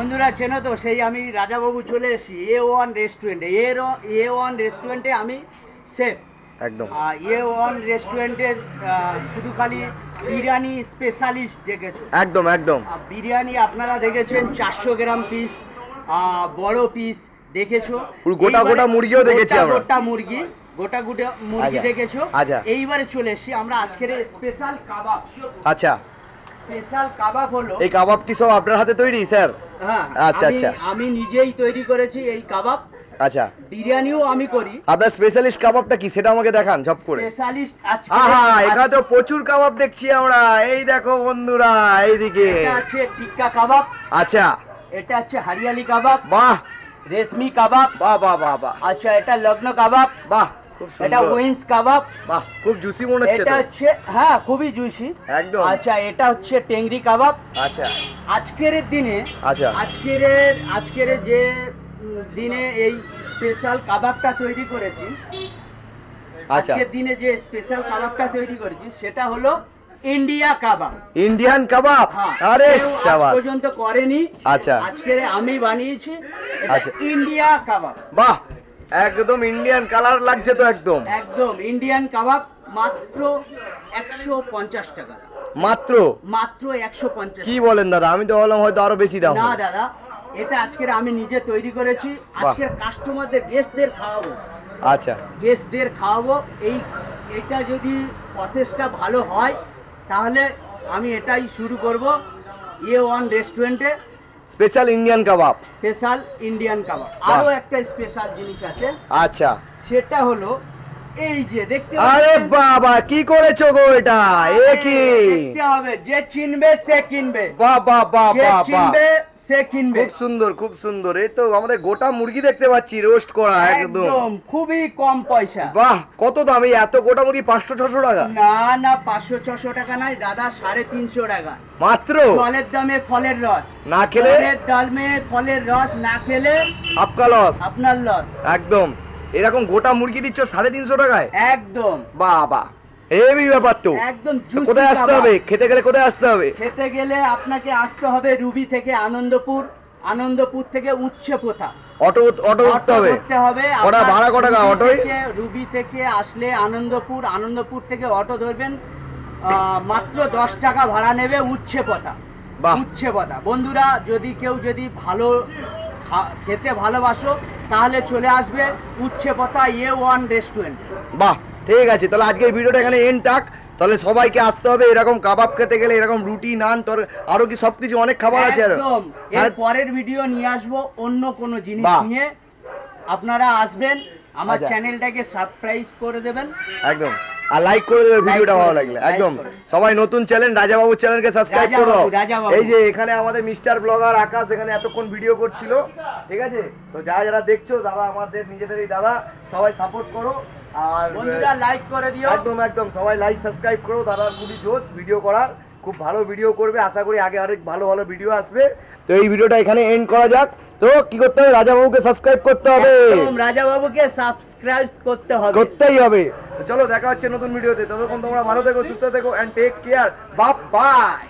বন্ধুরা চেনো তো, সেই আমি রাজাবাবু চলে এসেছি A1 রেস্টুরেন্টে। A1 রেস্টুরেন্টে আমি শেফ। একদম A1 রেস্টুরেন্টের শুধু খালি বিরিয়ানি স্পেশালিস্ট দেখেছো। একদম একদম বিরিয়ানি আপনারা দেখেছেন 400 গ্রাম পিস, বড় পিস দেখেছো। পুরো গোটা গোটা মুরগিও দেখেছি আমরা। গোটা মুরগি, গোটা গোটা মুরগি দেখেছো। আচ্ছা এইবারে চলে এসেছি আমরা আজকের স্পেশাল কাবাব। আচ্ছা, স্পেশাল কাবাব হলো, এই কাবাব কি সব আপনার হাতে তৈরি স্যার? হ্যাঁ, আচ্ছা আচ্ছা, আমি নিজেই তৈরি করেছি এই কাবাব। আচ্ছা, বিরিয়ানিও আমি করি। আপনার স্পেশালিস্ট কাবাবটা কি সেটা আমাকে দেখান ঝপ করে। স্পেশালিস্ট আহা, এখানে তো প্রচুর কাবাব দেখছি আমরা। এই দেখো বন্ধুরা, এইদিকে এটা আছে টিক্কা কাবাব, আচ্ছা, এটা আছে হরিয়ালি কাবাব, বাহ, রেশমি কাবাব, বাহ বাহ বাহ বাহ, আচ্ছা এটা লগ্নো কাবাব, বাহ, খুব এটা সুন্দর, উইন্স কাবাব, বাহ, খুব জুসি মনে হচ্ছে এটা তো। হচ্ছে, হ্যাঁ খুবই জুসি একদম, আচ্ছা এটা হচ্ছে টেংরি কাবাব। আচ্ছা আজকের দিনে, আচ্ছা, আজকের যে দিনে এই স্পেশাল কাবাবটা তৈরি করেছি, আচ্ছা, আজকের দিনে যে স্পেশাল কাবাবটা তৈরি করেছি সেটা হলো ইন্ডিয়া কাবাব। ইন্ডিয়ান কাবাব, হ্যাঁ, আরে কেউ আজ শাবাশ, পর্যন্ত করেনি। আচ্ছা আজকে আমি বানিয়েছি, এটা আচ্ছা। ইন্ডিয়া কাবাব। বাহ, একদম ইন্ডিয়ান কালার লাগছে তো, একদম একদম ইন্ডিয়ান কাবাব, মাত্র 150 টাকা। মাত্র মাত্র 150। কি বলেন দাদা? আমি তো বললাম হয়তো আরো বেশি দাম না হবে। দাদা, এটা আজকের আমি নিজে তৈরি করেছি। আজকের কাস্টমারদের, গেস্টদের খাওয়াবো। আচ্ছা, গেস্টদের খাওয়াবো। এটা যদি প্রসেসটা ভালো হয় তাহলে আমি এটাই শুরু করব। A1 রেস্টুরেন্টে স্পেশাল ইন্ডিয়ান কাবাব। স্পেশাল ইন্ডিয়ান কাবাব। আরো একটা স্পেশাল জিনিস আছে, আচ্ছা, সেটা হলো এই যে দেখতে আরে পাচ্ছেন, বাবা, কি করেছো গো এটা? এ কি? দেখতে হবে, যে চিনবে সে কিনবে, বাহ বাহ বাহ যে বাহ বাহ, চিনবে সে কিনবে। খুব সুন্দর খুব সুন্দর। এই তো আমাদের গোটা মুরগি দেখতে পাচ্ছি, রোস্ট করা একদম। একদম খুবই কম পয়সা। বাহ, কত দাম এই এত গোটা মুরগি? 500-600 টাকা? না না, 500-600 টাকা নাই দাদা, 350 টাকা মাত্র? জলের দামে ফলের রস না খেলে? জলের দামে ফলের রস না খেলে আপকা লস, আপনার লস। একদম। এরকম গোটা মুরগি দিচ্ছ 350 টাকায়? একদম বাহ বাহ, হেভি ব্যাপার তো। একদম তো juicy কোথায় আসতে কাবাব। হবে? খেতে গেলে কোথায় আসতে হবে? খেতে গেলে আপনাকে আসতে হবে রুবি থেকে আনন্দপুর, আনন্দপুর থেকে উচ্ছে পোথা। অটো অটো উঠতে হবে? করতে হবে। ওটা আপনার ভাড়া কত টাকা রুবি অটোয়? রুবি থেকে আসলে আনন্দপুর, আনন্দপুর থেকে অটো ধরবেন, মাত্র 10 টাকা ভাড়া নেবে উচ্ছে পোথা। বাহ, উচ্ছে পোথা। বন্ধুরা, যদি ভালো খেতে ভালোবাসো তাহলে চলে আসবে উচ্ছে পোথা A1 রেস্টুরেন্ট। বাহ, ঠিক আছে। তাহলে আজকের ভিডিওটা এখানে এন্ড থাক। তাহলে সবাইকে আসতে হবে এরকম কাবাব খেতে গেলে, এরকম রুটি, নান, তোর আরো কি সবকিছু অনেক খাবার আছে আরো। একদম। এর পরের ভিডিও নিয়ে আসবো অন্য কোনো জিনিস বাহ। নিয়ে। আপনারা আসবেন, আমার আচ্ছা। চ্যানেলটাকে সাবস্ক্রাইব করে দেবেন একদম, আর লাইক করে দেবে ভিডিওটা করে ভালো দেবেন, লাগলে। like একদম করে। সবাই নতুন চ্যানেল রাজাবাবু চ্যানেলকে সাবস্ক্রাইব করে দাও। রাজাবাবু। এই যে এখানে আমাদের মিস্টার ব্লগার আকাশ এখানে এতক্ষণ ভিডিও করছিল, ঠিক আছে? তো যারা যারা দেখছো, দাদা আমাদের নিজেদেরই দাদা, সবাই সাপোর্ট করো। আর বন্ধুরা লাইক করে দিও। একদম একদম সবাই লাইক সাবস্ক্রাইব করো। দাদা খুবই জোশ ভিডিও করার, খুব ভালো ভিডিও করবে। আশা করি আগে অনেক ভালো ভালো ভিডিও আসবে। তো এই ভিডিওটা এখানে এন্ড করা যাক। তো কি করতে হবে? রাজাবাবুকে সাবস্ক্রাইব করতে হবে। একদম রাজাবাবুকে সাবস্ক্রাইব করতে হবে। করতেই হবে। তো চলো, দেখা হচ্ছে নতুন ভিডিওতে। ততক্ষণ তোমরা ভালো থেকো, সুস্থ থেকো, and take care. Bye by.